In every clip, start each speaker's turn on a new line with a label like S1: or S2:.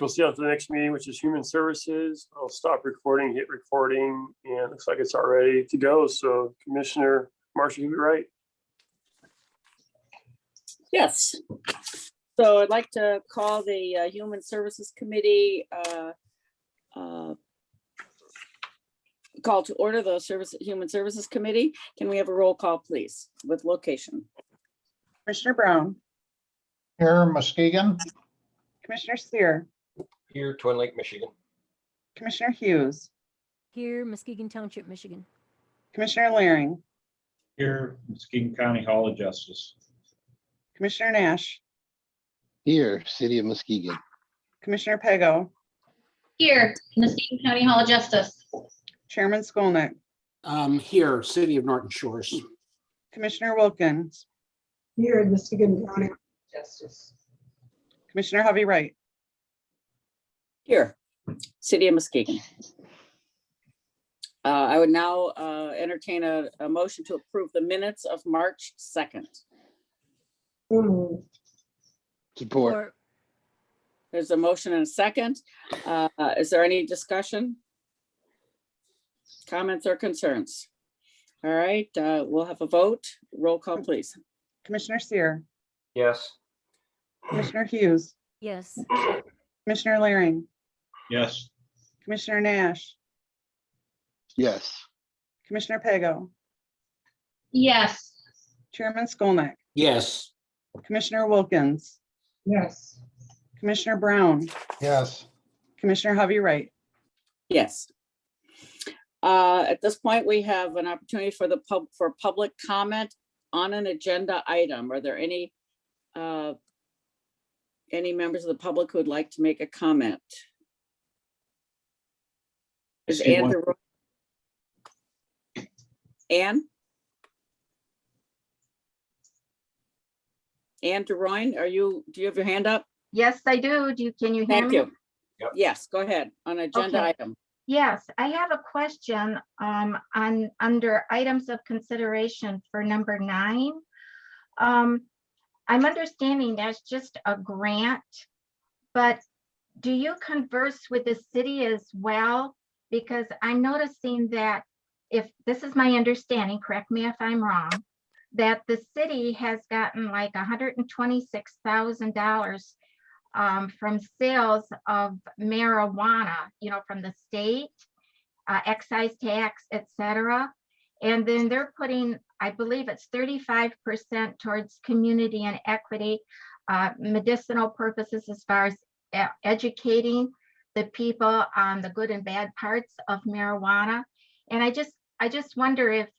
S1: we'll see after the next meeting, which is Human Services. I'll stop recording, hit recording, and it looks like it's all ready to go. So Commissioner Marcia, you right?
S2: Yes. So I'd like to call the Human Services Committee, call to order the Human Services Committee. Can we have a roll call, please, with location?
S3: Commissioner Brown,
S4: Here, Muskegon.
S3: Commissioner Sear,
S5: Here, Twin Lake, Michigan.
S3: Commissioner Hughes,
S6: Here, Muskegon Township, Michigan.
S3: Commissioner Laring,
S4: Here, Muskegon County Hall of Justice.
S3: Commissioner Nash,
S7: Here, City of Muskegon.
S3: Commissioner Pego,
S8: Here, Muskegon County Hall of Justice.
S3: Chairman Skolnick,
S9: Here, City of Norton Shores.
S3: Commissioner Wilkins,
S10: Here in Muskegon County Justice.
S3: Commissioner Hovey Wright.
S2: Here, City of Muskegon. I would now entertain a motion to approve the minutes of March 2nd.
S7: Support.
S2: There's a motion and a second. Is there any discussion? Comments or concerns? All right, we'll have a vote. Roll call, please.
S3: Commissioner Sear,
S5: Yes.
S3: Commissioner Hughes,
S6: Yes,
S3: Commissioner Laring,
S4: Yes.
S3: Commissioner Nash,
S7: Yes.
S3: Commissioner Pego,
S8: Yes.
S3: Chairman Skolnick,
S9: Yes.
S3: Commissioner Wilkins,
S10: Yes.
S3: Commissioner Brown,
S4: Yes.
S3: Commissioner Hovey Wright.
S2: Yes. At this point, we have an opportunity for public comment on an agenda item. Are there any members of the public who would like to make a comment? Is
S4: see
S2: Ann
S4: one.
S2: DeRoy? Ann? Ann DeRoy, do you have your hand up?
S11: Yes, I do. Can you hear
S2: Thank
S11: me?
S2: you.
S5: Yep.
S2: Yes, go ahead, on agenda
S11: Okay.
S2: item.
S11: Yes, I have a question on under items of consideration for number 9. I'm understanding that's just a grant, but do you converse with the city as well? Because I'm noticing that, if this is my understanding, correct me if I'm wrong, that the city has gotten like $126,000 from sales of marijuana, from the state, excise tax, etc. And then they're putting, I believe it's 35% towards community and equity, medicinal purposes, as far as educating the people on the good and bad parts of marijuana. And I just wonder if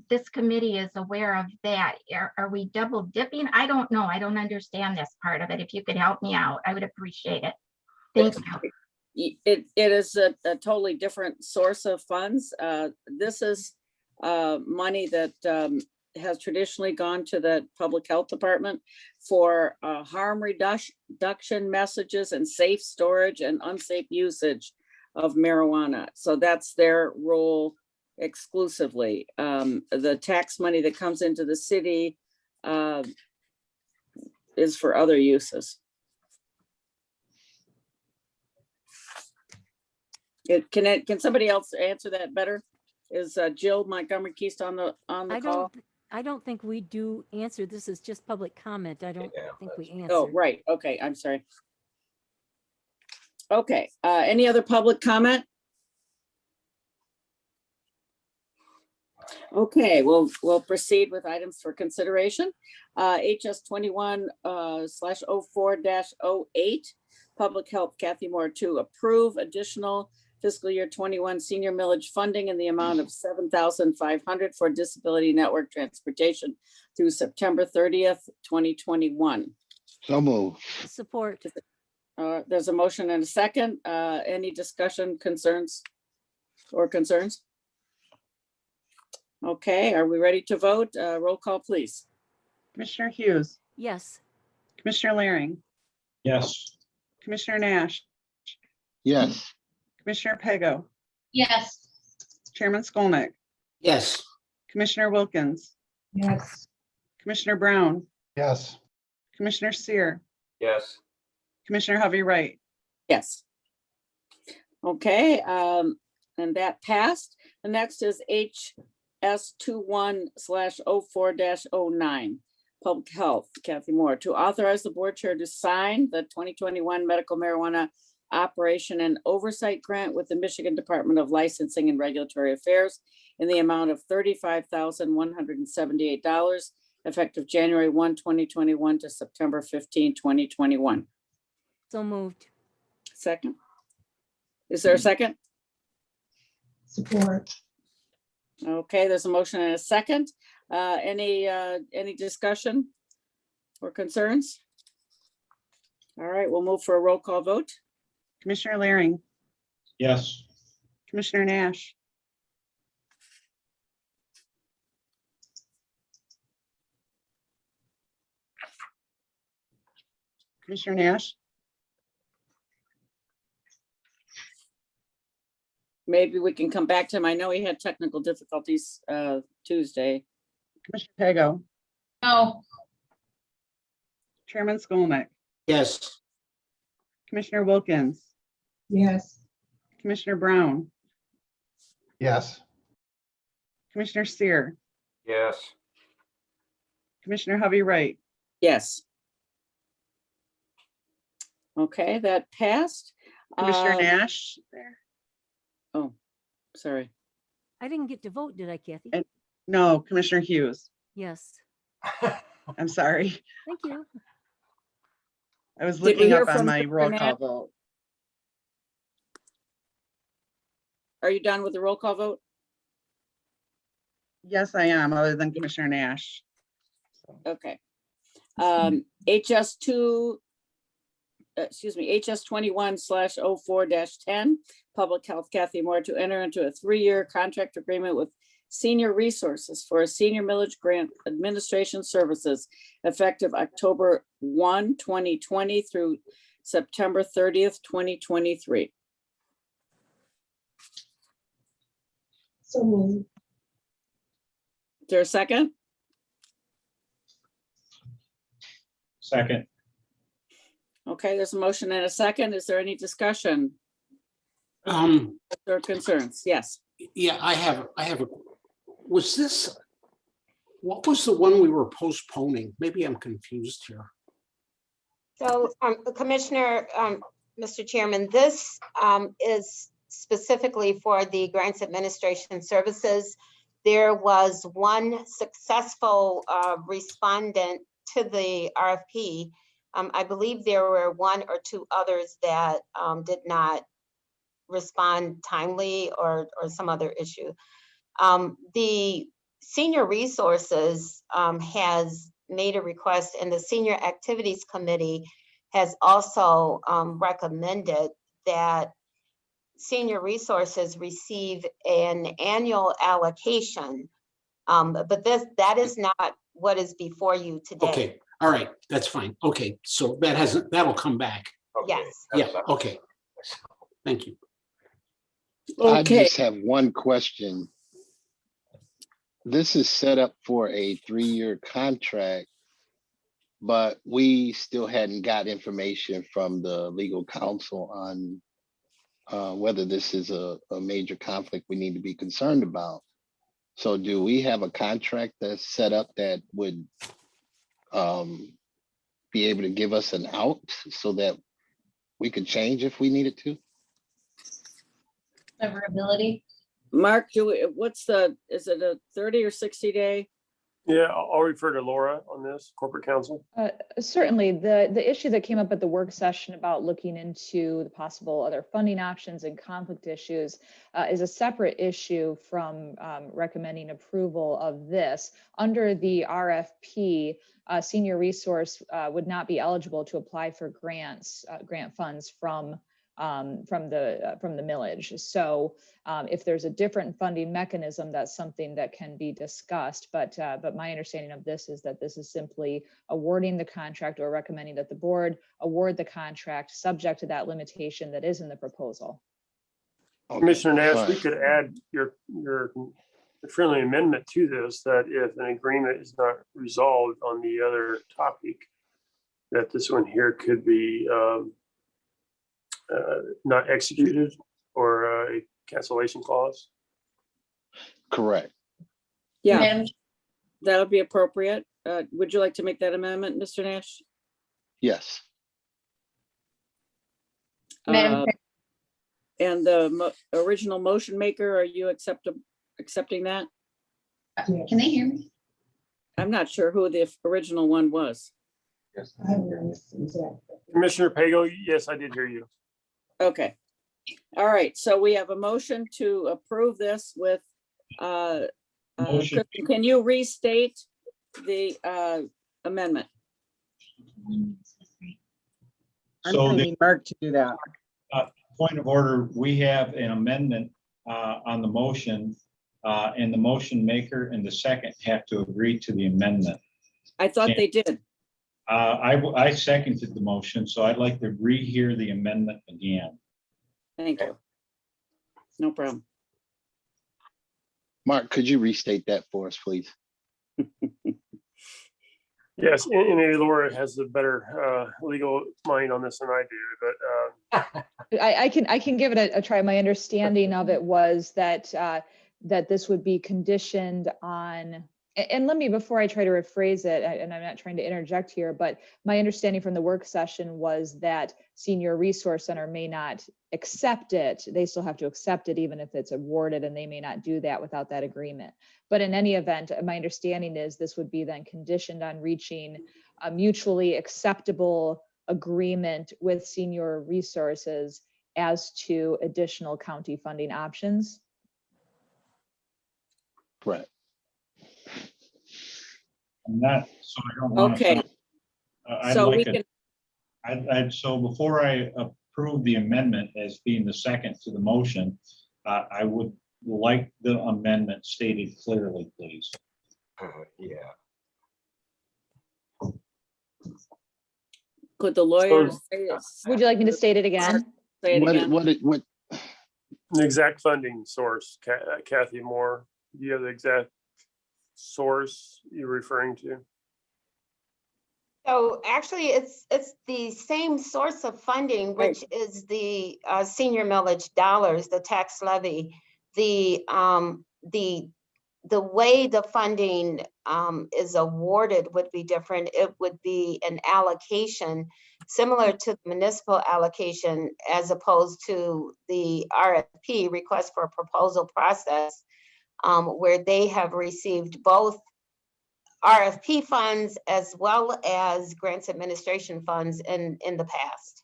S11: this committee is aware of that. Are we double dipping? I don't know. I don't understand this part of it. If you could help me out, I would appreciate it. Thank you.
S2: It is a totally different source of funds. This is money that has traditionally gone to the public health department for harm reduction messages and safe storage and unsafe usage of marijuana. So that's their role exclusively. The tax money that comes into the city is for other uses. Can somebody else answer that better? Is Jill Montgomery Keast on the call?
S6: I don't think we do answer. This is just public comment. I don't
S5: Yeah,
S6: think we
S2: Oh,
S6: answer.
S2: right. Okay, I'm sorry. Okay, any other public comment? Okay, we'll proceed with items for consideration. HS 21/04-08, Public Health, Kathy Moore, to approve additional fiscal year 21 senior millage funding in the amount of $7,500 for Disability Network transportation through September 30th, 2021.
S7: So move.
S6: Support.
S2: There's a motion and a second. Any discussion, concerns? Okay, are we ready to vote? Roll call, please.
S3: Commissioner Hughes,
S6: Yes,
S3: Commissioner Laring,
S4: Yes.
S3: Commissioner Nash,
S7: Yes.
S3: Commissioner Pego,
S8: Yes.
S3: Chairman Skolnick,
S9: Yes.
S3: Commissioner Wilkins,
S10: Yes.
S3: Commissioner Brown,
S4: Yes.
S3: Commissioner Sear,
S5: Yes.
S3: Commissioner Hovey Wright.
S2: Yes. Okay, and that passed. The next is HS 21/04-09, Public Health, Kathy Moore, to authorize the board chair to sign the 2021 medical marijuana operation and oversight grant with the Michigan Department of Licensing and Regulatory Affairs in the amount of $35,178, effective January 1, 2021 to September 15, 2021.
S6: So moved.
S2: Second? Is there a second?
S10: Support.
S2: Okay, there's a motion and a second. Any discussion or concerns? All right, we'll move for a roll call vote.
S3: Commissioner Laring,
S4: Yes.
S3: Commissioner Nash, Commissioner Nash,
S2: Maybe we can come back to him. I know he had technical difficulties Tuesday.
S3: Commissioner Pego,
S8: No.
S3: Chairman Skolnick,
S9: Yes.
S3: Commissioner Wilkins,
S10: Yes.
S3: Commissioner Brown,
S4: Yes.
S3: Commissioner Seer,
S5: Yes.
S3: Commissioner Hovey Wright,
S2: Yes. Okay, that passed.
S3: Commissioner
S2: Um,
S3: Nash there?
S2: Oh, sorry.
S6: I didn't get to vote, did I, Kathy?
S3: No, Commissioner Hughes.
S6: Yes.
S3: I'm sorry.
S6: Thank you.
S3: I was
S2: Did we
S3: looking
S2: hear
S3: up on
S2: from
S3: my
S2: Mr.
S3: roll call
S2: Nash?
S3: vote.
S2: Are you done with the roll call vote?
S3: Yes, I am, other than Commissioner Nash.
S2: Okay. HS 21/04-10, Public Health, Kathy Moore, to enter into a 3-year contract agreement with Senior Resources for a senior millage grant administration services effective October 1, 2020 through September 30th, 2023.
S10: So moved.
S2: Is there a second?
S4: Second.
S2: Okay, there's a motion and a second. Is there any discussion or concerns? Yes.
S9: Yeah, I have a, was this, what was the one we were postponing? Maybe I'm confused here.
S12: So, Commissioner, Mr. Chairman, this is specifically for the Grants Administration Services. There was one successful respondent to the RFP. I believe there were 1 or 2 others that did not respond timely or some other issue. The Senior Resources has made a request, and the Senior Activities Committee has also recommended that Senior Resources receive an annual allocation. But that is not what is before you today.
S9: Okay, all right, that's fine. Okay, so that'll come back.
S12: Yes.
S9: Yeah, okay. Thank you.
S7: I
S2: Okay,
S7: just have one question. This is set up for a 3-year contract, but we still hadn't got information from the legal counsel on whether this is a major conflict we need to be concerned about. So do we have a contract that's set up that would be able to give us an out so that we could change if we needed to?
S8: Severability.
S2: Mark, is it a 30 or 60 day?
S1: Yeah, I'll refer to Laura on this, corporate counsel.
S13: Certainly, the issue that came up at the work session about looking into the possible other funding options and conflict issues is a separate issue from recommending approval of this. Under the RFP, Senior Resource would not be eligible to apply for grant funds from the millage. So if there's a different funding mechanism, that's something that can be discussed. But my understanding of this is that this is simply awarding the contract or recommending that the board award the contract subject to that limitation that is in the proposal.
S7: Okay,
S1: Commissioner Nash, we
S7: fine.
S1: could add your friendly amendment to this, that if an agreement is not resolved on the other topic, that this one here could be not executed or a cancellation clause.
S7: Correct.
S2: Yeah,
S8: Madam,
S2: that would be appropriate. Would you like to make that amendment, Mr. Nash?
S7: Yes.
S8: Madam
S2: Uh, And the original motion maker, are you accepting that?
S8: Can they hear me?
S2: I'm not sure who the original one was.
S10: I will listen to that.
S1: Commissioner Pago, yes, I did hear you.
S2: Okay. All right, so we have a motion to approve this with,
S4: Motion.
S2: Kristen, can you restate the amendment?
S3: I'm
S4: So
S3: gonna
S4: the
S3: need Mark to do that.
S4: point of order, we have an amendment on the motion, and the motion maker and the second have to agree to the amendment.
S2: I thought they did.
S4: I seconded the motion, so I'd like to rehear the amendment again.
S2: Thank you. No problem.
S7: Mark, could you restate that for us, please?
S1: Yes, and Laura has a better legal mind on this than I do, but
S13: I can give it a try. My understanding of it was that that this would be conditioned on, and let me, before I try to rephrase it, and I'm not trying to interject here, but my understanding from the work session was that Senior Resource Center may not accept it. They still have to accept it even if it's awarded, and they may not do that without that agreement. But in any event, my understanding is this would be then conditioned on reaching a mutually acceptable agreement with Senior Resources as to additional county funding options.
S7: Correct.
S4: I'm not, so I don't want to.
S2: Okay,
S4: I'd
S2: so we
S4: like
S2: can,
S4: so before I approve the amendment as being the second to the motion, I would like the amendment stated clearly, please.
S5: Yeah.
S2: could the lawyer say
S13: Would you like me to state it again?
S2: it again?
S7: What,
S1: the exact funding source, Kathy Moore, do you have the exact source you're referring to?
S12: So actually, it's the same source of funding, which is the senior millage dollars, the tax levy. The way the funding is awarded would be different. It would be an allocation similar to the municipal allocation, as opposed to the RFP, request for a proposal process, where they have received both RFP funds as well as grants administration funds in the past.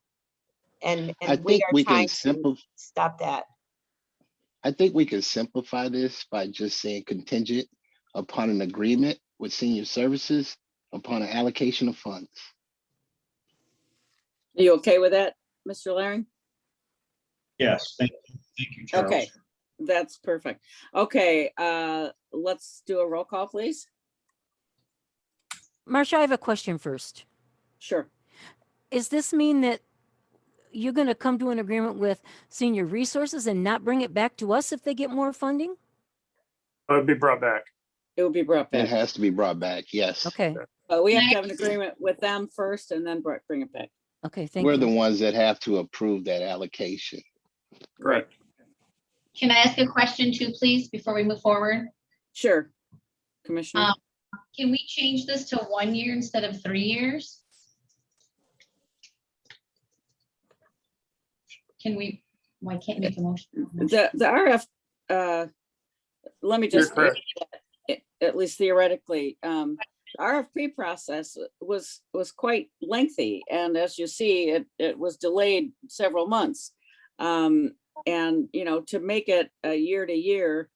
S12: And
S7: I
S12: we
S7: think
S12: are
S7: we
S12: trying
S7: can
S12: to stop that.
S7: I think we can simplify this by just saying contingent upon an agreement with Senior Services upon an allocation of funds.
S2: Are you okay with that, Mr. Laring?
S4: Yes, thank you, Charles.
S2: Okay, that's perfect. Okay, let's do a roll call, please.
S6: Marcia, I have a question first.
S2: Sure.
S6: Does this mean that you're going to come to an agreement with Senior Resources and not bring it back to us if they get more funding?
S1: It would be brought back.
S2: It will be brought
S7: It
S2: back.
S7: has to be brought back, yes.
S6: Okay,
S2: But we have to have an agreement with them first and then bring it back.
S6: okay, thank
S7: We're
S6: you.
S7: the ones that have to approve that allocation.
S1: Right.
S8: Can I ask a question too, please, before we move forward?
S2: Sure. Commissioner,
S8: Can we change this to 1 year instead of 3 years? Can we, well, I can't make a motion.
S2: the RF, let me
S1: You're
S2: just,
S1: correct.
S2: at least theoretically, the RFP process was quite lengthy. And as you see, it was delayed several months. And, you know, to make it a year to year,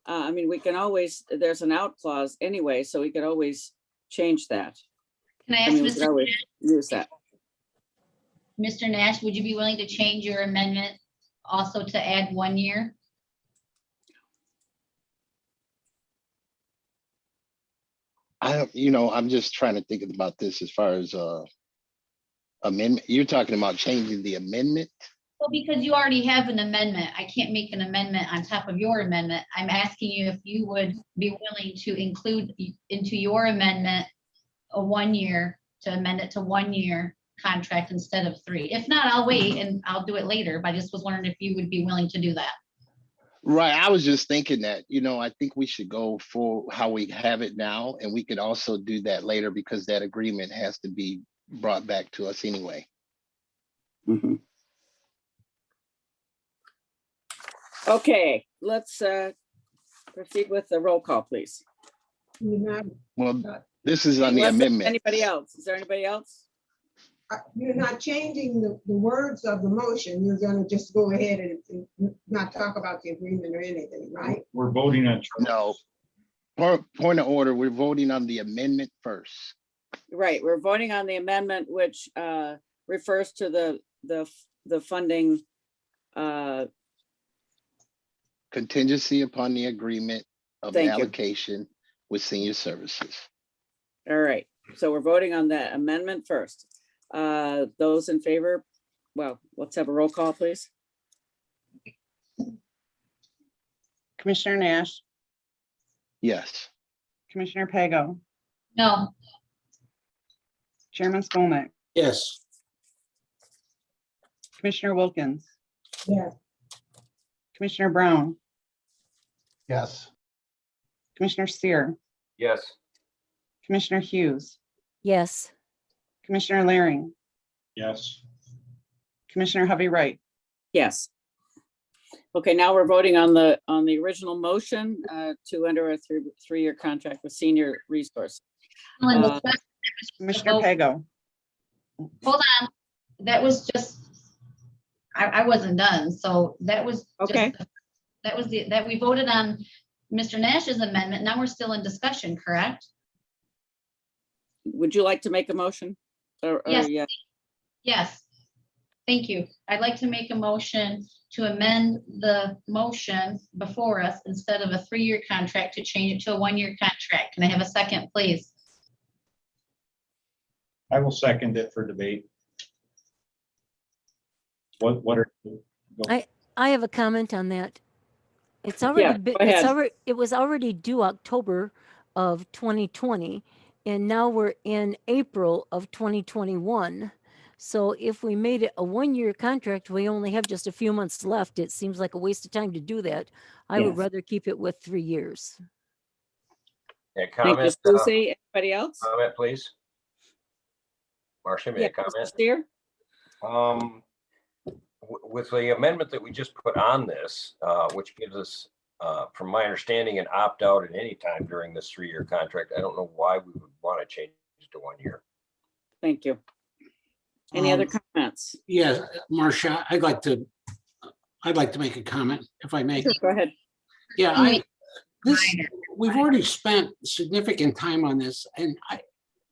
S2: I mean, we can always, there's an out clause anyway, so we could always change that.
S8: Can I
S2: I
S8: ask
S2: mean, we could
S8: Mr.
S2: always use that.
S8: Mr. Nash, would you be willing to change your amendment also to add 1 year?
S7: I'm just trying to think about this as far as amendment. You're talking about changing the amendment?
S8: Well, because you already have an amendment, I can't make an amendment on top of your amendment. I'm asking you if you would be willing to include into your amendment a 1 year, to amend it to 1 year contract instead of 3. If not, I'll wait and I'll do it later, but I just was wondering if you would be willing to do that.
S7: Right, I was just thinking that, I think we should go for how we have it now, and we could also do that later because that agreement has to be brought back to us anyway.
S2: Mhm. Okay, let's proceed with the roll call, please.
S10: You're not,
S7: Well, this is on the
S2: Unless there's
S7: amendment.
S2: Anybody else? Is there anybody else?
S10: you're not changing the words of the motion. You're gonna just go ahead and not talk about the agreement or anything, right?
S4: We're voting on.
S7: No. Point of order, we're voting on the amendment first.
S2: Right, we're voting on the amendment which refers to the funding.
S7: Contingency upon the agreement of the
S2: Thank you.
S7: allocation with senior services.
S2: All right, so we're voting on the amendment first. Those in favor, well, let's have a roll call, please.
S14: Commissioner Nash,
S7: Yes.
S14: Commissioner Pago,
S8: No,
S14: Chairman Skolnick,
S9: Yes.
S14: Commissioner Wilkins,
S10: Yeah.
S14: Commissioner Brown,
S9: Yes.
S14: Commissioner Seer,
S5: Yes.
S14: Commissioner Hughes,
S6: Yes.
S14: Commissioner Laring,
S4: Yes.
S14: Commissioner Hovey Wright.
S2: Yes. Okay, now we're voting on the original motion to enter a three-year contract with Senior Resource.
S14: Commissioner Pago,
S8: hold on. That was just, I wasn't done, so that was.
S2: Okay.
S8: That was that we voted on Mr. Nash's amendment. Now we're still in discussion, correct?
S2: Would you like to make a motion?
S8: Yes.
S2: Yeah.
S8: Yes. Thank you. I'd like to make a motion to amend the motion before us, instead of a 3-year contract, to change it to a 1-year contract. Can I have a second, please?
S4: I will second it for debate. What are?
S6: I have a comment on that. It's
S2: Yeah,
S6: already been,
S2: go ahead.
S6: it was already due October of 2020, and now we're in April of 2021. So if we made it a 1-year contract, we only have just a few months left. It seems like a waste of time to do that. I would
S2: Yes.
S6: rather keep it with 3 years.
S5: Yeah,
S2: Thank you,
S5: comment,
S2: Susie. Anybody else?
S5: comment, please. Marcia, may
S2: Yeah,
S5: I comment?
S2: Mr. Steer?
S5: With the amendment that we just put on this, which gives us, from my understanding, an opt-out at any time during this 3-year contract, I don't know why we would want to change it to 1 year.
S2: Thank you. Any other comments?
S9: Yeah, Marcia, I'd like to make a comment, if I may.
S2: Sure, go ahead.
S9: Yeah, we've already spent significant time on this, and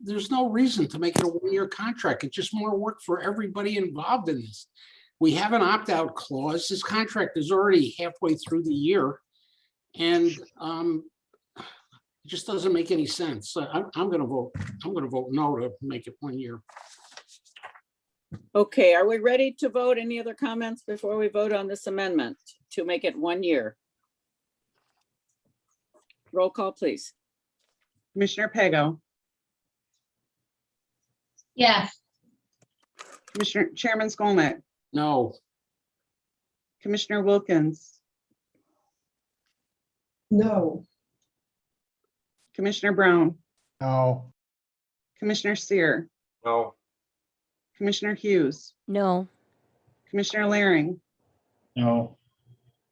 S9: there's no reason to make it a 1-year contract. It's just more work for everybody involved in this. We have an opt-out clause. This contract is already halfway through the year. And it just doesn't make any sense. So I'm gonna vote no to make it 1 year.
S2: Okay, are we ready to vote? Any other comments before we vote on this amendment to make it 1 year? Roll call, please.
S14: Commissioner Pago,
S8: Yes.
S14: Chairman Skolnick,
S9: No.
S14: Commissioner Wilkins,
S10: No.
S14: Commissioner Brown,
S9: No.
S14: Commissioner Seer,
S5: No,
S14: Commissioner Hughes,
S6: No.
S14: Commissioner Laring,
S4: No.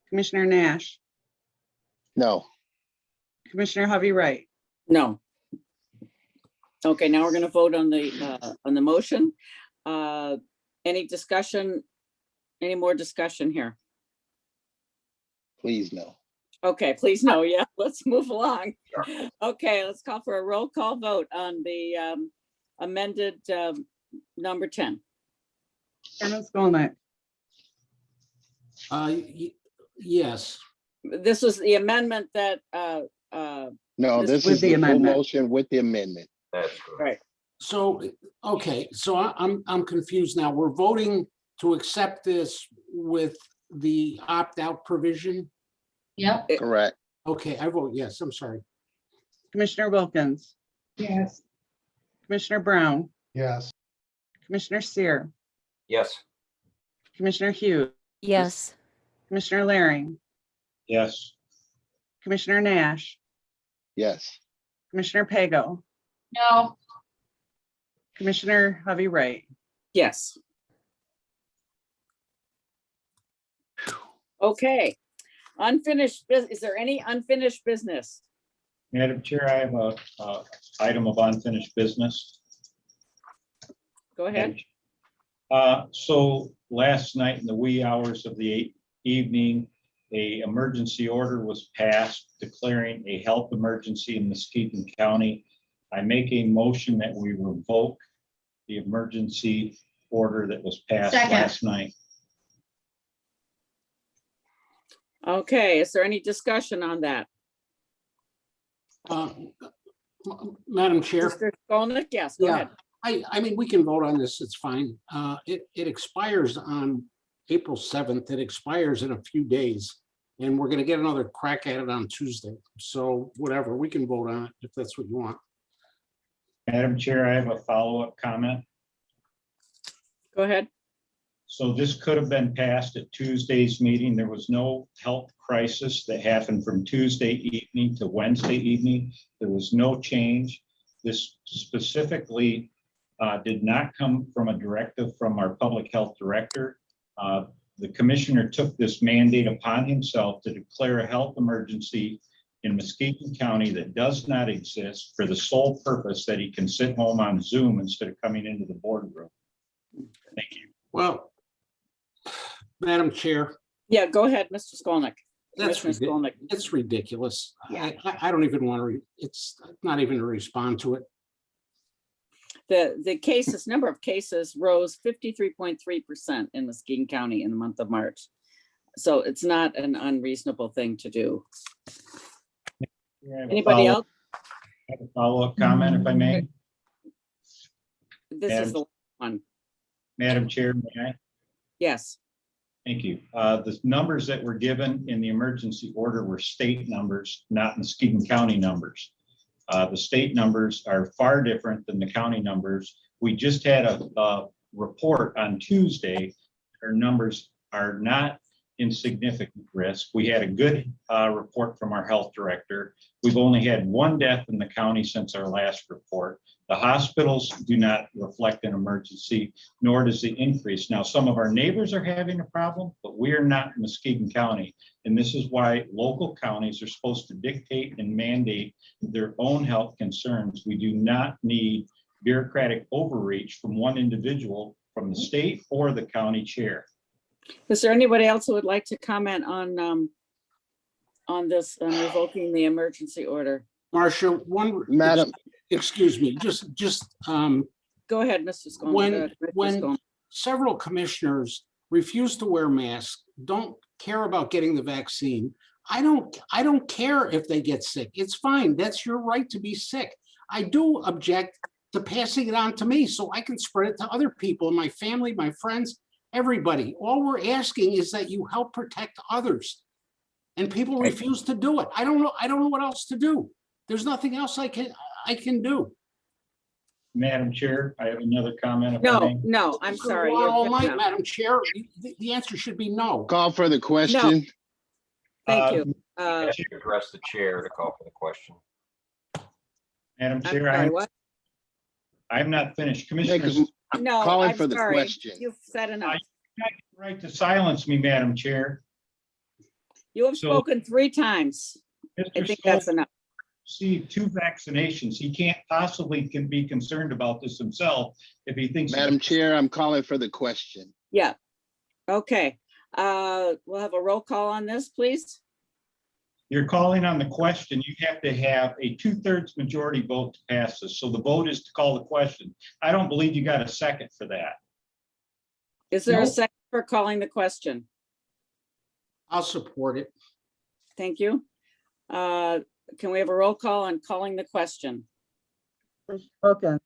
S14: Commissioner Nash,
S7: No.
S14: Commissioner Hovey Wright.
S2: No. Okay, now we're gonna vote on the motion. Any discussion? Any more discussion here?
S7: Please no.
S2: Okay, please no, yeah, let's move along. Okay, let's call for a roll call vote on the amended number 10.
S14: Chairman Skolnick,
S9: Yes.
S2: This was the amendment that,
S7: No,
S2: This
S7: this
S14: with
S7: is
S14: the
S7: the full
S14: amendment.
S7: motion with the amendment.
S5: that's correct.
S2: right,
S9: So, okay, so I'm confused now. We're voting to accept this with the opt-out provision?
S8: Yep.
S7: Correct.
S9: Okay, I vote yes. I'm sorry.
S14: Commissioner Wilkins,
S10: Yes.
S14: Commissioner Brown,
S9: Yes.
S14: Commissioner Seer,
S5: Yes.
S14: Commissioner Hughes,
S6: Yes.
S14: Commissioner Laring,
S4: Yes.
S14: Commissioner Nash,
S7: Yes.
S14: Commissioner Pago,
S8: No,
S14: Commissioner Hovey Wright.
S2: Yes. Okay, unfinished, is there any unfinished business?
S4: Madam Chair, I have a item of unfinished business.
S2: Go ahead.
S4: So last night in the wee hours of the evening, a emergency order was passed declaring a health emergency in Muskegon County. I make a motion that we revoke the emergency order that was passed
S8: Second.
S4: last night.
S2: Okay, is there any discussion on that?
S9: Madam Chair,
S2: Mr. Skolnick, yes, go
S9: yeah,
S2: ahead.
S9: I mean, we can vote on this, it's fine. It expires on April 7th. It expires in a few days. And we're gonna get another crack at it on Tuesday. So whatever, we can vote on it if that's what you want.
S4: Madam Chair, I have a follow-up comment.
S2: Go ahead.
S4: So this could have been passed at Tuesday's meeting. There was no health crisis that happened from Tuesday evening to Wednesday evening. There was no change. This specifically did not come from a directive from our public health director. The commissioner took this mandate upon himself to declare a health emergency in Muskegon County that does not exist for the sole purpose that he can sit home on Zoom instead of coming into the boardroom. Thank you.
S9: Well, Madam Chair,
S2: Yeah, go ahead, Mr. Skolnick.
S9: that's
S2: Commissioner Skolnick.
S9: it's ridiculous.
S2: Yeah.
S9: I don't even want to, it's not even to respond to it.
S2: The cases, number of cases rose 53.3% in Muskegon County in the month of March. So it's not an unreasonable thing to do. Anybody else?
S4: I have a follow-up comment, if I may.
S2: This is the one.
S4: Madam Chair, may I?
S2: Yes.
S4: Thank you. The numbers that were given in the emergency order were state numbers, not Muskegon County numbers. The state numbers are far different than the county numbers. We just had a report on Tuesday. Our numbers are not in significant risk. We had a good report from our health director. We've only had one death in the county since our last report. The hospitals do not reflect an emergency, nor does the increase. Now, some of our neighbors are having a problem, but we are not in Muskegon County. And this is why local counties are supposed to dictate and mandate their own health concerns. We do not need bureaucratic overreach from one individual, from the state or the county chair.
S2: Is there anybody else who would like to comment on this, revoking the emergency order?
S9: Marcia, one.
S7: Madam-
S9: Excuse me, just.
S2: Go ahead, Mr. Skolnick.
S9: When several commissioners refuse to wear masks, don't care about getting the vaccine, I don't care if they get sick. It's fine. That's your right to be sick. I do object to passing it on to me so I can spread it to other people, my family, my friends, everybody. All we're asking is that you help protect others. And people refuse to do it. I don't know what else to do. There's nothing else I can do.
S4: Madam Chair, I have another comment. if I may.
S2: No, I'm sorry.
S9: All
S2: You're-
S9: night,
S2: no.
S9: Madam Chair. The answer should be no.
S7: Call for the question.
S2: Thank you.
S5: I should address the chair to call for the question.
S4: Madam
S2: I'm
S4: Chair,
S2: sorry, what?
S4: I'm not finished.
S7: Make a-
S4: Commissioners,
S2: No,
S7: Calling
S2: I'm
S7: for the
S2: sorry.
S7: question.
S2: You've said enough.
S4: right to silence me, Madam Chair.
S2: You have
S4: So-
S2: spoken 3 times. I
S4: Mr.
S2: think that's
S4: Stoll
S2: enough.
S4: received 2 vaccinations. He can't possibly can be concerned about this himself if he thinks.
S7: Madam Chair, I'm calling for the question.
S2: Yeah. Okay. We'll have a roll call on this, please.
S4: You're calling on the question, you have to have a 2/3 majority vote to pass this. So the vote is to call the question. I don't believe you got a second for that.
S2: Is there
S9: No.
S2: a second for calling the question?
S9: I'll support it.
S2: Thank you. Can we have a roll call on calling the question?
S14: Commissioner Wilkins,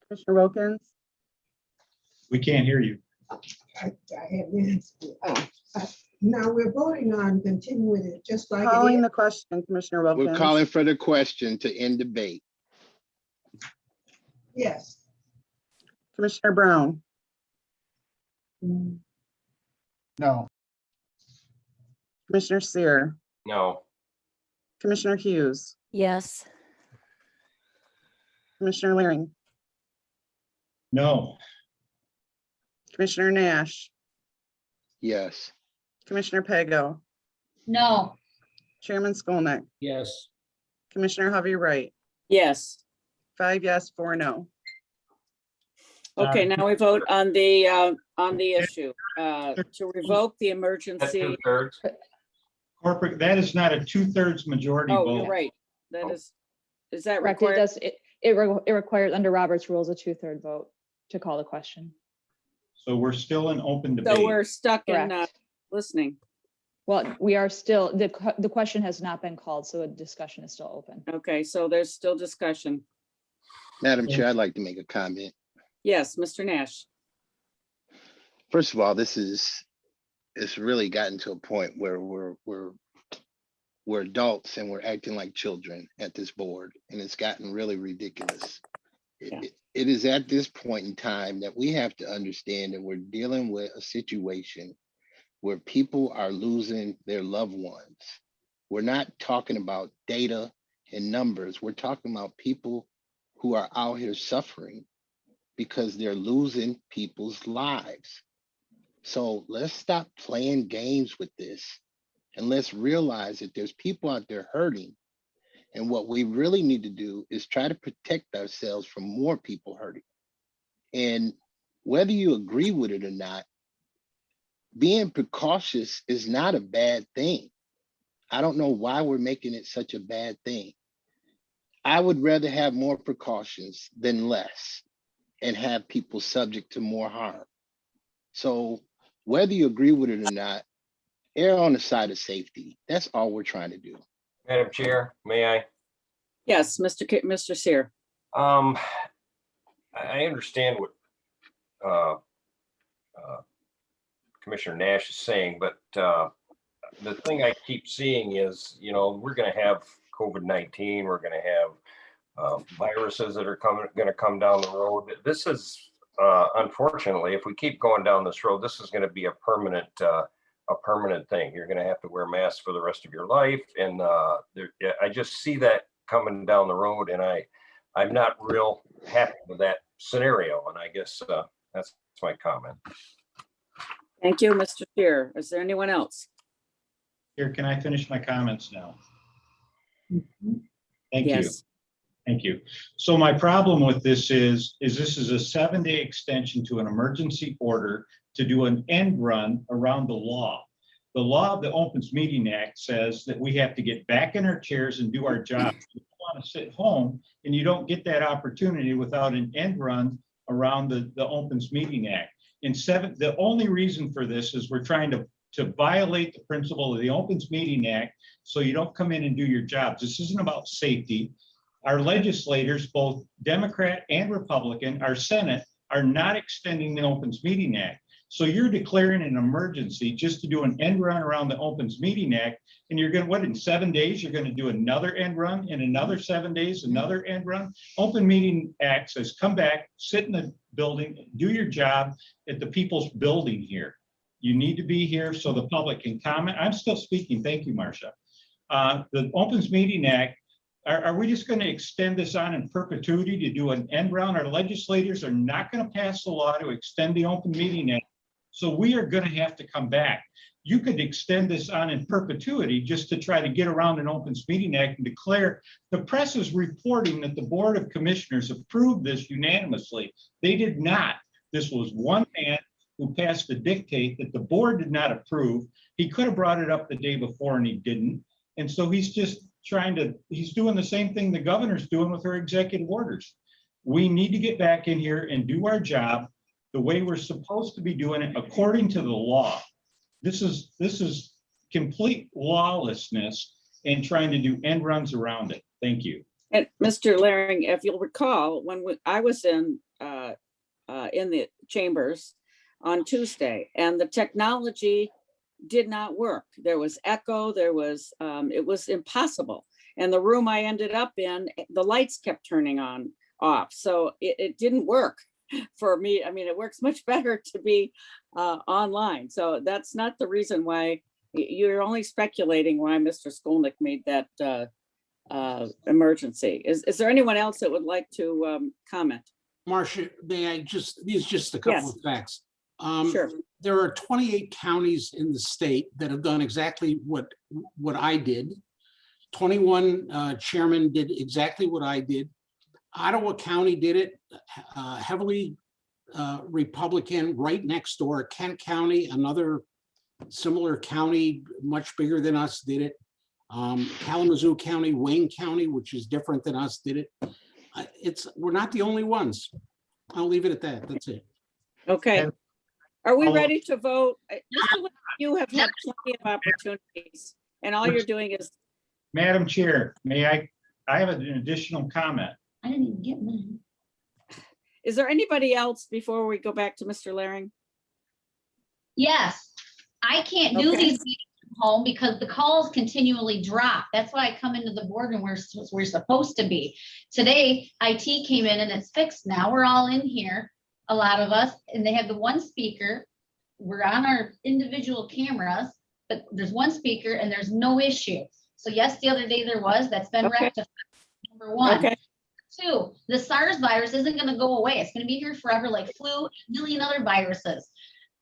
S14: Commissioner Wilkins,
S4: We can't hear you.
S10: I had minutes. Now we're voting on continuing it just like it
S14: Calling
S10: is.
S14: the question, Commissioner
S7: We're
S14: Wilkins.
S7: calling for the question to end debate.
S10: Yes.
S14: Commissioner Brown,
S3: No.
S14: Commissioner Seer,
S5: No.
S14: Commissioner Hughes,
S6: Yes.
S14: Commissioner Laring,
S4: No.
S14: Commissioner Nash,
S7: Yes.
S14: Commissioner Pago,
S8: No.
S14: Chairman Skolnick,
S9: Yes.
S14: Commissioner Hovey Wright,
S2: Yes.
S14: 5 yes, 4 no.
S2: Okay, now we vote on the issue, to revoke the
S5: That's
S2: emergency.
S5: 2/3.
S4: Corporate, that is not a 2/3 majority
S2: Oh,
S4: vote.
S2: you're right. That is that
S13: Correct, it
S2: required?
S13: does, it requires under Robert's rules a 2/3 vote to call the question.
S4: So we're still in open
S2: So
S4: debate.
S2: we're stuck in
S13: Correct.
S2: listening.
S13: Well, we are still, the question has not been called, so a discussion is still open.
S2: Okay, so there's still discussion.
S7: Madam Chair, I'd like to make a comment.
S2: Yes, Mr. Nash.
S7: First of all, it's really gotten to a point where we're adults and we're acting like children at this board, and it's gotten really ridiculous.
S2: Yeah.
S7: It is at this point in time that we have to understand that we're dealing with a situation where people are losing their loved ones. We're not talking about data and numbers. We're talking about people who are out here suffering because they're losing people's lives. So let's stop playing games with this and let's realize that there's people out there hurting. And what we really need to do is try to protect ourselves from more people hurting. And whether you agree with it or not, being precautious is not a bad thing. I don't know why we're making it such a bad thing. I would rather have more precautions than less and have people subject to more harm. So whether you agree with it or not, err on the side of safety. That's all we're trying to do.
S5: Madam Chair, may I?
S2: Yes, Mr. Seer.
S5: I understand what Commissioner Nash is saying, but the thing I keep seeing is, we're going to have COVID-19, we're going to have viruses that are going to come down the road. This is, unfortunately, if we keep going down this road, this is going to be a permanent thing. You're going to have to wear masks for the rest of your life, and I just see that coming down the road, and I'm not real happy with that scenario. And I guess that's my comment.
S2: Thank you, Mr. Seer. Is there anyone else?
S4: Here, can I finish my comments now? Thank you.
S2: Yes.
S4: Thank you. So my problem with this is this is a 7-day extension to an emergency order to do an end run around the law. The law of the Opens Meeting Act says that we have to get back in our chairs and do our job. You don't want to sit home, and you don't get that opportunity without an end run around the Opens Meeting Act. The only reason for this is we're trying to violate the principle of the Opens Meeting Act so you don't come in and do your jobs. This isn't about safety. Our legislators, both Democrat and Republican, our Senate, are not extending the Opens Meeting Act. So you're declaring an emergency just to do an end run around the Opens Meeting Act. And you're going to, in 7 days, you're going to do another end run, in another 7 days, another end run. Open Meeting Act says, come back, sit in the building, do your job at the people's building here. You need to be here so the public can comment. I'm still speaking. Thank you, Marcia. The Opens Meeting Act, are we just going to extend this on in perpetuity to do an end round? Our legislators are not going to pass a law to extend the Open Meeting Act. So we are going to have to come back. You could extend this on in perpetuity just to try to get around an Opens Meeting Act and declare. The press is reporting that the Board of Commissioners approved this unanimously. They did not. This was one man who passed a dictate that the board did not approve. He could have brought it up the day before and he didn't. And so he's just he's doing the same thing the governor's doing with her executive orders. We need to get back in here and do our job the way we're supposed to be doing it according to the law. This is complete lawlessness and trying to do end runs around it. Thank you.
S2: And Mr. Laring, if you'll recall, when I was in the chambers, on Tuesday, and the technology did not work. There was echo, it was impossible. And the room I ended up in, the lights kept turning on, off. So it didn't work for me. I mean, it works much better to be online. So that's not the reason why, you're only speculating why Mr. Skolnick made that emergency. Is there anyone else that would like to comment?
S9: Marcia, these just a couple of facts.
S2: Sure.
S9: There are 28 counties in the state that have done exactly what I did. 21 chairmen did exactly what I did. Ottawa County did it, heavily Republican. Right next door, Kent County, another similar county, much bigger than us, did it. Kalamazoo County, Wayne County, which is different than us, did it. We're not the only ones. I'll leave it at that. That's it.
S2: Okay.
S4: And-
S2: Are we
S4: I'll-
S2: ready to vote? You have had plenty of opportunities, and all you're doing is,
S4: Madam Chair, may I have an additional comment.
S8: I didn't even get mine.
S2: is there anybody else before we go back to Mr. Laring?
S8: Yes, I can't do
S2: Okay.
S8: these meetings from home because the calls continually drop. That's why I come into the boardroom where we're supposed to be. Today, IT came in and it's fixed now. We're all in here, a lot of us, and they have the one speaker. We're on our individual cameras, but there's one speaker and there's no issue. So yes, the other day there was, that's been
S2: Okay.
S8: rectified. Number one.
S2: Okay,
S8: Two, the SARS virus isn't gonna go away. It's gonna be here forever like flu, a million other viruses.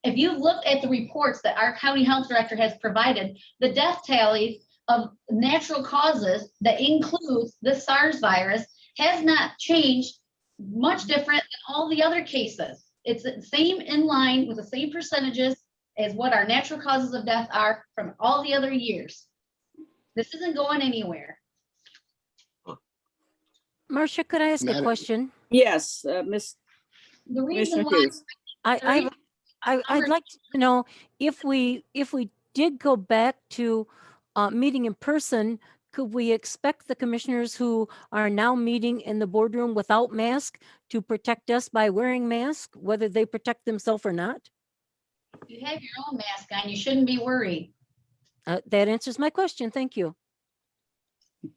S8: If you've looked at the reports that our county health director has provided, the death tallies of natural causes that includes the SARS virus has not changed much different than all the other cases. It's the same in line with the same percentages as what our natural causes of death are from all the other years. This isn't going anywhere.
S6: Marcia, could I ask a
S7: Madam-
S6: question?
S2: yes, Miss
S8: The reason
S2: Commissioner
S8: why.
S2: Hughes.
S6: I'd like to know if we did go back to meeting in person, could we expect the commissioners who are now meeting in the boardroom without mask to protect us by wearing masks, whether they protect themselves or not?
S8: If you have your own mask on, you shouldn't be worried.
S6: That answers my question. Thank you.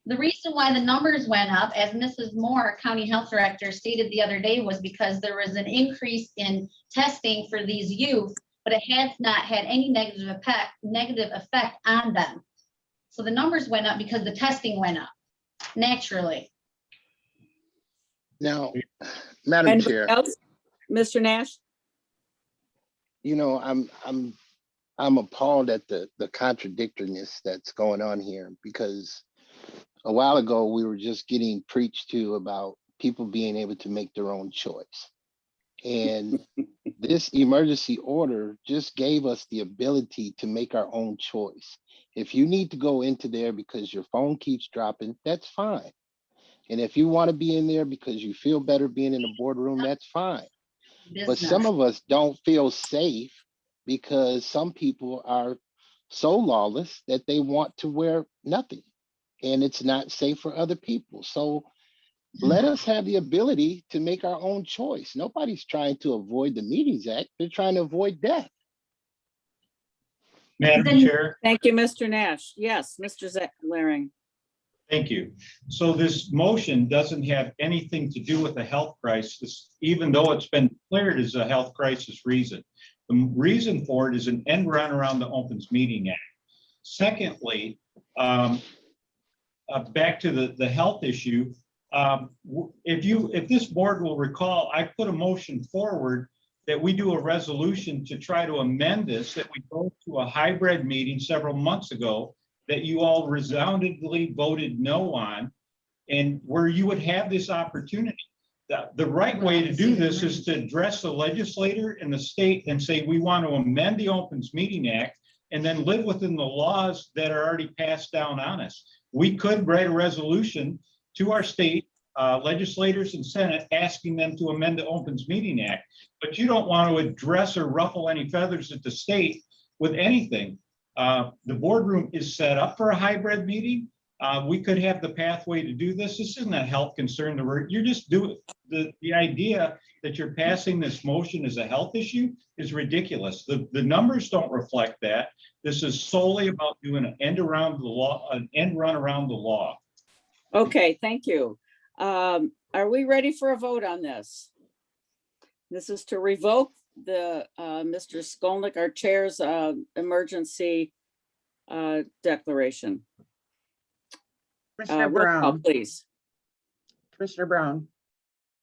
S8: The reason why the numbers went up, as Mrs. Moore, County Health Director, stated the other day, was because there was an increase in testing for these youth, but it has not had any negative effect on them. So the numbers went up because the testing went up naturally.
S7: Now, Madam
S2: Anybody
S7: Chair,
S2: else? Mr. Nash?
S7: you know, I'm appalled at the contradictoriness that's going on here, because a while ago, we were just getting preached to about people being able to make their own choice. And this emergency order just gave us the ability to make our own choice. If you need to go into there because your phone keeps dropping, that's fine. And if you want to be in there because you feel better being in the boardroom, that's fine. But some
S8: Business.
S7: of us don't feel safe because some people are so lawless that they want to wear nothing. And it's not safe for other people. So let us have the ability to make our own choice. Nobody's trying to avoid the Meetings Act. They're trying to avoid death.
S4: Madam
S8: Then-
S4: Chair,
S2: Thank you, Mr. Nash. Yes, Mr. Laring.
S4: thank you. So this motion doesn't have anything to do with a health crisis, even though it's been declared as a health crisis reason. The reason for it is an end run around the Opens Meeting Act. Secondly, back to the health issue, if this board will recall, I put a motion forward that we do a resolution to try to amend this, that we go to a hybrid meeting several months ago that you all resoundingly voted no on, and where you would have this opportunity. The right way to do this is to address the legislator and the state and say, we want to amend the Opens Meeting Act and then live within the laws that are already passed down on us. We could write a resolution to our state legislators and Senate asking them to amend the Opens Meeting Act, but you don't want to address or ruffle any feathers at the state with anything. The boardroom is set up for a hybrid meeting. We could have the pathway to do this. This isn't a health concern. You're just the idea that you're passing this motion as a health issue is ridiculous. The numbers don't reflect that. This is solely about doing an end around the law, an end run around the law.
S2: Okay, thank you. Are we ready for a vote on this? This is to revoke the Mr. Skolnick, our chair's emergency declaration.
S14: Commissioner
S2: Roll call,
S14: Brown,
S2: please.
S14: Commissioner Brown,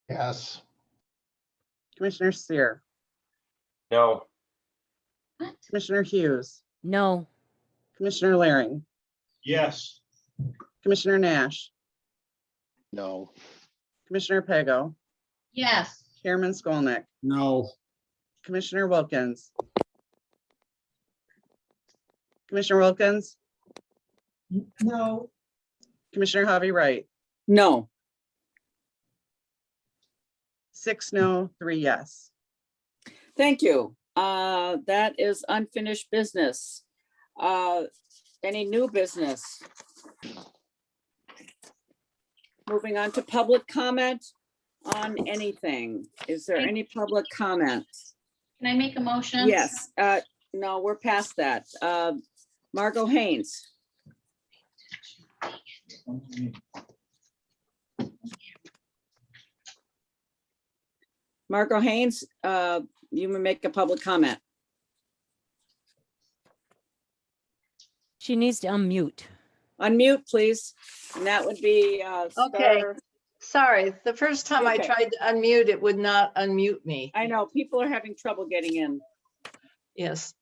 S3: Yes.
S14: Commissioner Seer,
S5: No,
S14: Commissioner Hughes,
S6: No,
S14: Commissioner Laring,
S4: Yes.
S14: Commissioner Nash,
S7: No.
S14: Commissioner Pego,
S8: Yes.
S14: Chairman Skolnick,
S9: No,
S14: Commissioner Wilkins. Commissioner Wilkins,
S10: No.
S14: Commissioner Javi Wright,
S2: No.
S14: 6 no, 3 yes.
S2: Thank you. That is unfinished business. Any new business? Moving on to public comment on anything. Is there any public comment?
S8: Can I make a motion?
S2: Yes, no, we're past that. Margot Haynes. Margot Haynes, you may make a public comment.
S6: she needs to unmute.
S2: Unmute, please. And that would be
S15: Okay.
S2: star.
S15: Sorry, the first time I
S2: Okay.
S15: tried to unmute, it would not unmute me.
S2: I know, people are having trouble getting in.
S15: Yes.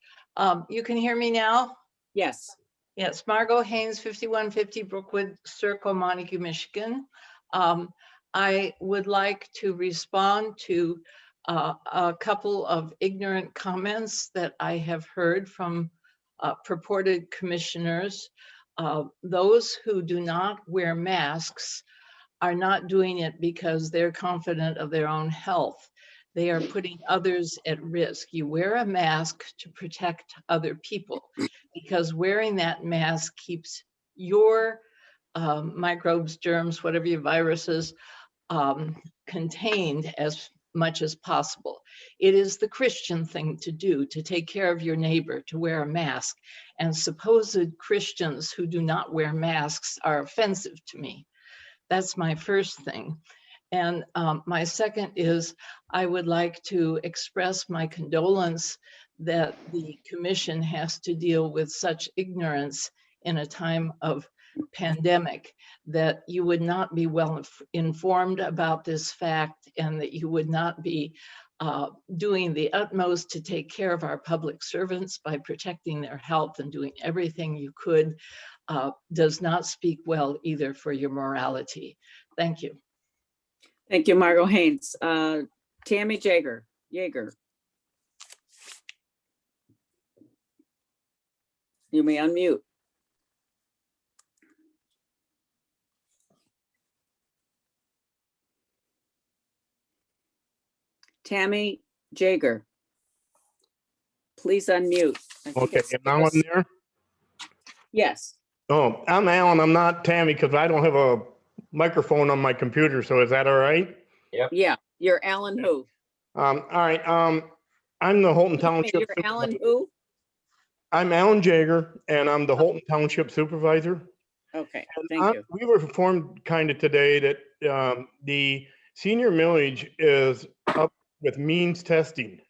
S15: You can hear me now?
S2: Yes.
S15: Yes, Margot Haynes, 5150 Brookwood Circle, Montague, Michigan. I would like to respond to a couple of ignorant comments that I have heard from purported commissioners. Those who do not wear masks are not doing it because they're confident of their own health. They are putting others at risk. You wear a mask to protect other people because wearing that mask keeps your microbes, germs, whatever your viruses, contained as much as possible. It is the Christian thing to do, to take care of your neighbor, to wear a mask. And supposed Christians who do not wear masks are offensive to me. That's my first thing. And my second is I would like to express my condolence that the commission has to deal with such ignorance in a time of pandemic, that you would not be well informed about this fact and that you would not be doing the utmost to take care of our public servants by protecting their health and doing everything you could does not speak well either for your morality. Thank you.
S2: Thank you, Margot Haynes. Tammy Jaeger. You may unmute. Tammy Jaeger. Please unmute. I think
S16: Okay,
S2: it's-
S16: and now I'm there.
S2: Yes.
S16: Oh, I'm Alan. I'm not Tammy because I don't have a microphone on my computer. So is that all right?
S2: Yeah, you're Alan who?
S16: All right. I'm the Holton
S2: You're
S16: Township.
S2: Alan
S16: Supervisor.
S2: who?
S16: I'm Alan Jaeger, and I'm the Holton Township Supervisor.
S2: Okay,
S16: And
S2: thank you.
S16: We were informed kind of today that the senior millage is up with means testing.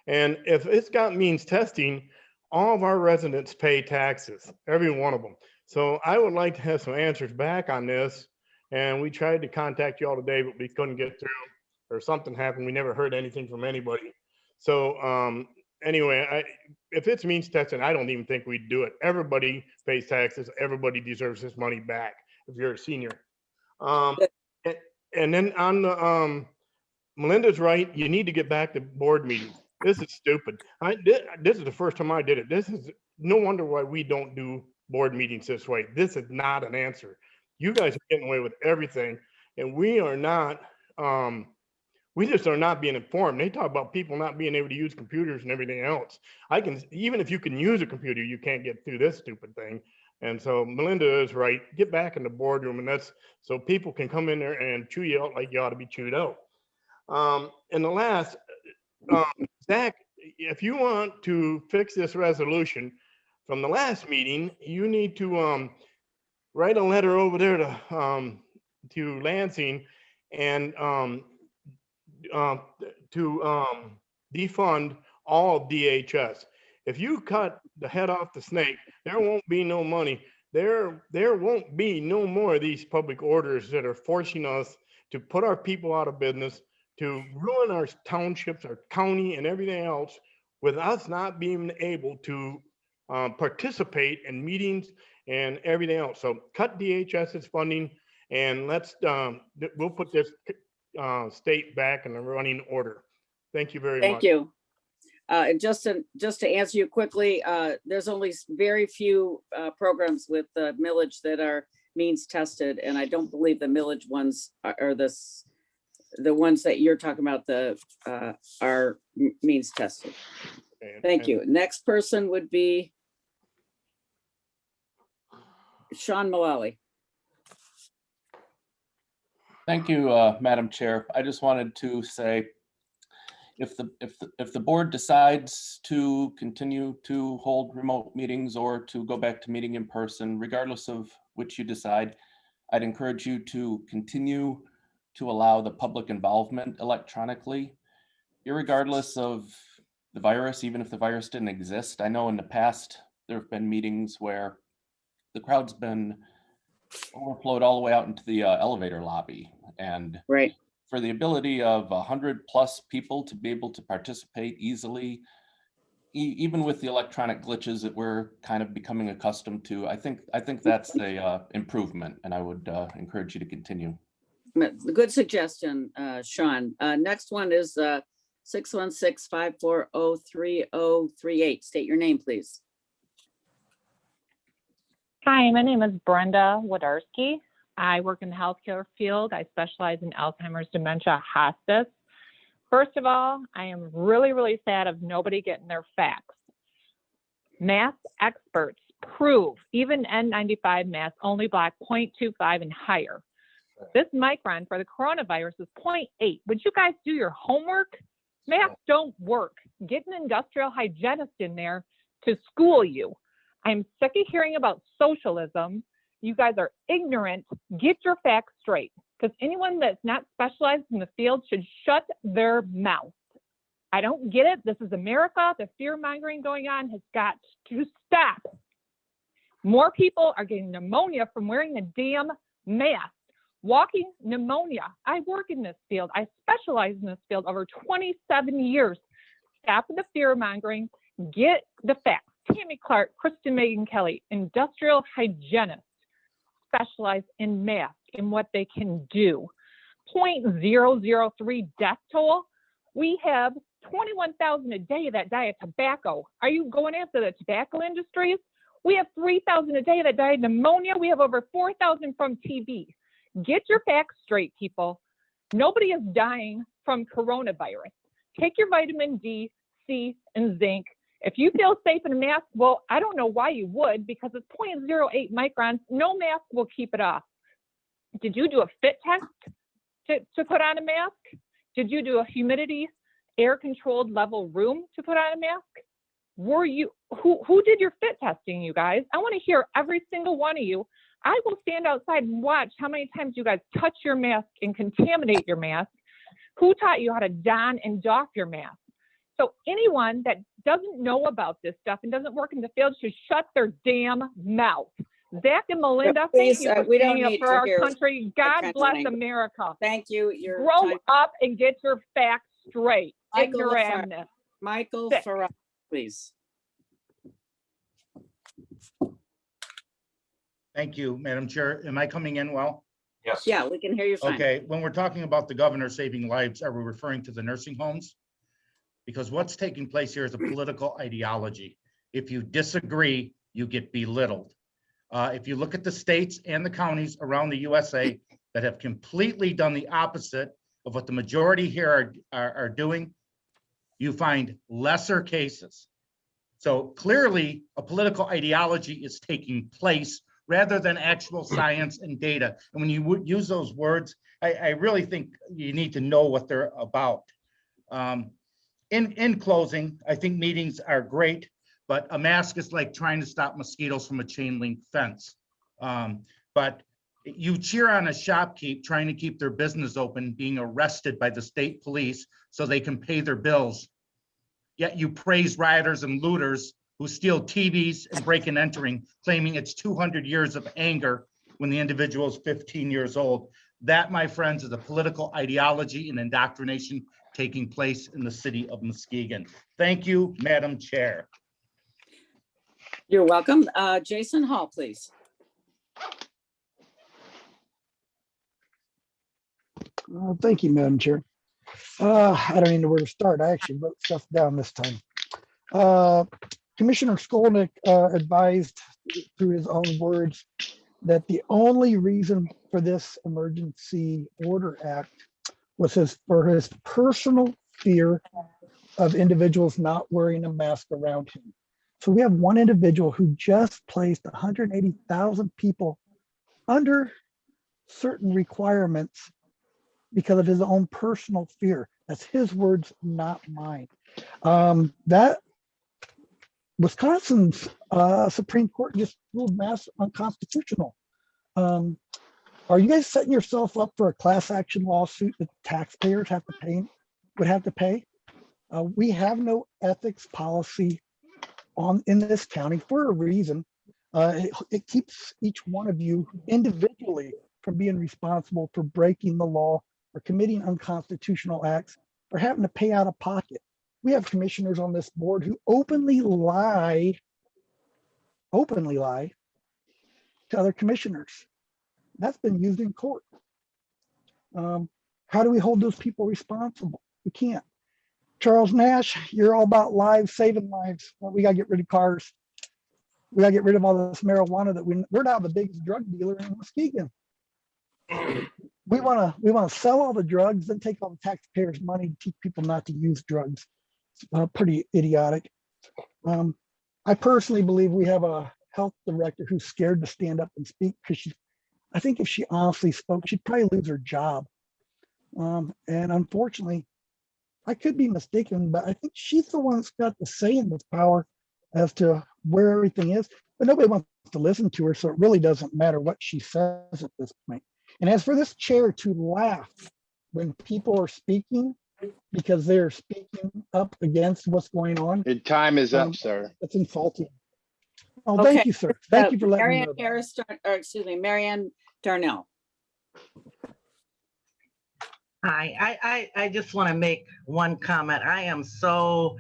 S16: And if it's got means testing, all of our residents pay taxes, every one of them. So I would like to have some answers back on this. And we tried to contact you all today, but we couldn't get through, or something happened. We never heard anything from anybody. So anyway, if it's means testing, I don't even think we'd do it. Everybody pays taxes. Everybody deserves this money back if you're a senior. And then on the, Melinda's right. You need to get back to board meetings. This is stupid. This is the first time I did it. This is no wonder why we don't do board meetings this way. This is not an answer. You guys are getting away with everything, and we are not. We just are not being informed. They talk about people not being able to use computers and everything else. Even if you can use a computer, you can't get through this stupid thing. And so Melinda is right. Get back in the boardroom, and that's so people can come in there and chew you out like you ought to be chewed out. And the last, Zach, if you want to fix this resolution from the last meeting, you need to write a letter over there to Lansing and to defund all of DHS. If you cut the head off the snake, there won't be no money. There won't be no more of these public orders that are forcing us to put our people out of business, to ruin our townships, our county, and everything else, with us not being able to participate in meetings and everything else. So cut DHS's funding, and we'll put this state back in the running order. Thank you very much.
S2: Thank you. And just to answer you quickly, there's only very few programs with millage that are means tested, and I don't believe the millage ones are the ones that you're talking about are means tested. Thank you. Next person would be Sean Mullally.
S17: Thank you, Madam Chair. I just wanted to say, if the board decides to continue to hold remote meetings or to go back to meeting in person, regardless of which you decide, I'd encourage you to continue to allow the public involvement electronically, irregardless of the virus, even if the virus didn't exist. I know in the past, there have been meetings where the crowd's been overflowed all the way out into the elevator lobby. And
S2: right.
S17: For the ability of 100+ people to be able to participate easily, even with the electronic glitches that we're kind of becoming accustomed to, I think that's the improvement, and I would encourage you to continue.
S2: Good suggestion, Sean. Next one is 616-540-3038. State your name, please.
S18: Hi, my name is Brenda Wodarski. I work in the healthcare field. I specialize in Alzheimer's, dementia, hospice. First of all, I am really, really sad of nobody getting their facts. Mask experts prove even N95 masks only block 0.25 and higher. This micron for the coronavirus is 0.8. Would you guys do your homework? Masks don't work. Get an industrial hygienist in there to school you. I'm sick of hearing about socialism. You guys are ignorant. Get your facts straight, because anyone that's not specialized in the field should shut their mouth. I don't get it. This is America. The fear mongering going on has got to stop. More people are getting pneumonia from wearing the damn mask. Walking pneumonia. I work in this field. I specialize in this field over 27 years. Stop the fear mongering. Get the facts. Tammy Clark, Kristen Megan Kelly, industrial hygienists, specialize in masks and what they can do. 0.003 death toll. We have 21,000 a day that die of tobacco. Are you going after the tobacco industries? We have 3,000 a day that die of pneumonia. We have over 4,000 from TB. Get your facts straight, people. Nobody is dying from coronavirus. Take your vitamin D, C, and zinc. If you feel safe in a mask, well, I don't know why you would, because it's 0.08 microns. No mask will keep it off. Did you do a fit test to put on a mask? Did you do a humidity, air-controlled level room to put on a mask? Were you, who did your fit testing, you guys? I want to hear every single one of you. I will stand outside and watch how many times you guys touch your mask and contaminate your mask. Who taught you how to don and doff your mask? So anyone that doesn't know about this stuff and doesn't work in the field should shut their damn mouth. Zach and Melinda,
S2: Please,
S18: thank you for
S2: we don't
S18: standing up
S2: need
S18: for
S2: to
S18: our
S2: hear
S18: country. God bless
S2: country.
S18: America.
S2: Thank you.
S18: Grow up and get your facts straight.
S2: Michael
S18: Ignoramus.
S2: Michael
S18: Sick.
S2: Farrar, please.
S19: Thank you, Madam Chair. Am I coming in well?
S5: Yes.
S2: Yeah, we can hear you fine.
S19: Okay, when we're talking about the governor saving lives, are we referring to the nursing homes? Because what's taking place here is a political ideology. If you disagree, you get belittled. If you look at the states and the counties around the USA that have completely done the opposite of what the majority here are doing, you find lesser cases. So clearly a political ideology is taking place rather than actual science and data. And when you would use those words, I really think you need to know what they're about. In closing, I think meetings are great, but a mask is like trying to stop mosquitoes from a chain link fence. But you cheer on a shopkeep trying to keep their business open, being arrested by the state police so they can pay their bills. Yet you praise rioters and looters who steal TVs and break and entering, claiming it's 200 years of anger when the individual is 15 years old. That, my friends, is a political ideology and indoctrination taking place in the city of Muskegon. Thank you, Madam Chair.
S2: You're welcome. Jason Hall, please.
S20: Thank you, Madam Chair. I don't even know where to start. I actually wrote stuff down this time. Commissioner Skolnick advised through his own words that the only reason for this emergency order act was for his personal fear of individuals not wearing a mask around him. So we have one individual who just placed 180,000 people under certain requirements because of his own personal fear. That's his words, not mine. That Wisconsin's Supreme Court just ruled masks unconstitutional. Are you guys setting yourself up for a class action lawsuit that taxpayers would have to pay? We have no ethics policy in this county for a reason. It keeps each one of you individually from being responsible for breaking the law or committing unconstitutional acts or having to pay out of pocket. We have commissioners on this board who openly lie to other commissioners. That's been used in court. How do we hold those people responsible? We can't. Charles Nash, you're all about lives, saving lives. Well, we gotta get rid of cars. We gotta get rid of all this marijuana that we're now the biggest drug dealer in Muskegon. We wanna sell all the drugs, then take all the taxpayers' money to teach people not to use drugs. It's pretty idiotic. I personally believe we have a health director who's scared to stand up and speak because I think if she honestly spoke, she'd probably lose her job. And unfortunately, I could be mistaken, but I think she's the one that's got the say in this power as to where everything is. But nobody wants to listen to her, so it really doesn't matter what she says at this point. And as for this chair to laugh when people are speaking because they're speaking up against what's going on.
S7: Your time is up, sir.
S20: That's insulting. Oh,
S2: Okay.
S20: thank you, sir. Thank you for letting me
S2: Marianne
S20: know that.
S2: Harris, or excuse me, Marianne Darnell.
S21: Hi, I just want to make one comment. I am so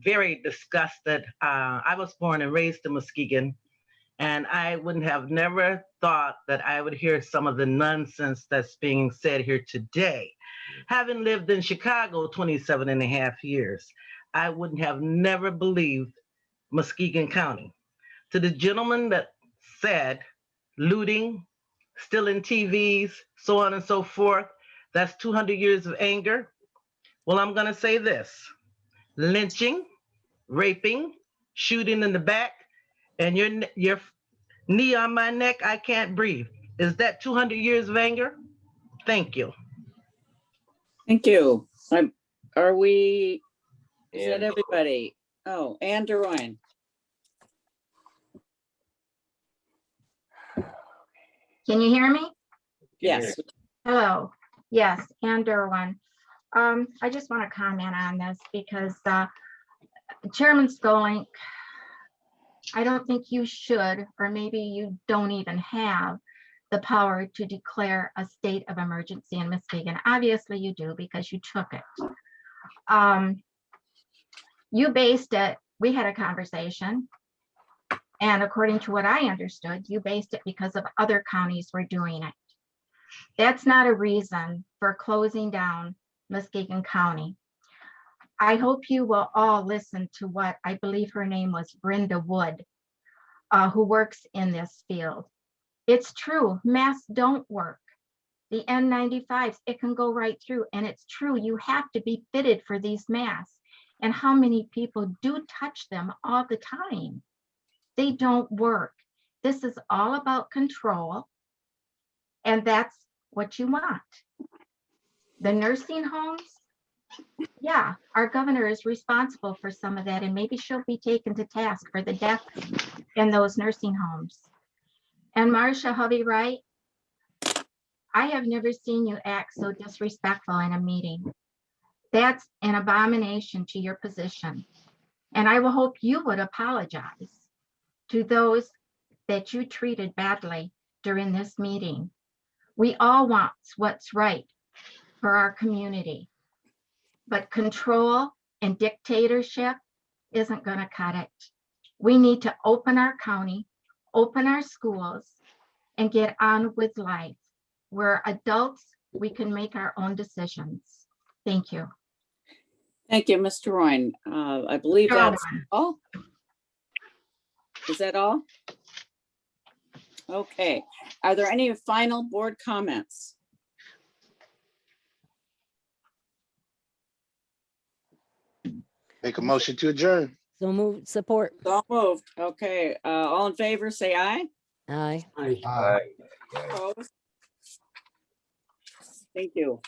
S21: very disgusted. I was born and raised in Muskegon, and I wouldn't have never thought that I would hear some of the nonsense that's being said here today. Having lived in Chicago 27 and a half years, I wouldn't have never believed Muskegon County. To the gentleman that said looting, stealing TVs, so on and so forth, that's 200 years of anger. Well, I'm gonna say this: lynching, raping, shooting in the back, and your knee on my neck, I can't breathe. Is that 200 years of anger? Thank you.
S2: Thank you. Are we, is that everybody? Oh, Ann DeRoyan.
S11: Can you hear me?
S2: Yes.
S11: Hello. Yes, Ann Derwin. I just want to comment on this because Chairman Skolnick, I don't think you should, or maybe you don't even have the power to declare a state of emergency in Muskegon. Obviously you do because you took it. You based it, we had a conversation, and according to what I understood, you based it because of other counties were doing it. That's not a reason for closing down Muskegon County. I hope you will all listen to what I believe her name was Brenda Wood, who works in this field. It's true, masks don't work. The N95s, it can go right through, and it's true, you have to be fitted for these masks. And how many people do touch them all the time? They don't work. This is all about control. And that's what you want. The nursing homes, yeah, our governor is responsible for some of that, and maybe she'll be taken to task for the death in those nursing homes. And Marcia Hovey Wright, I have never seen you act so disrespectful in a meeting. That's an abomination to your position. And I will hope you would apologize to those that you treated badly during this meeting. We all want what's right for our community. But control and dictatorship isn't going to cut it. We need to open our county, open our schools, and get on with life. We're adults, we can make our own decisions. Thank you.
S2: Thank you, Mr. Royne. I believe that's all. Is that all? Okay. Are there any final board comments?
S7: Make a motion to adjourn.
S6: So moved, support.
S2: So moved. Okay, all in favor, say aye.
S6: Aye.
S9: Aye.
S5: Aye.
S2: Opposed? Thank you.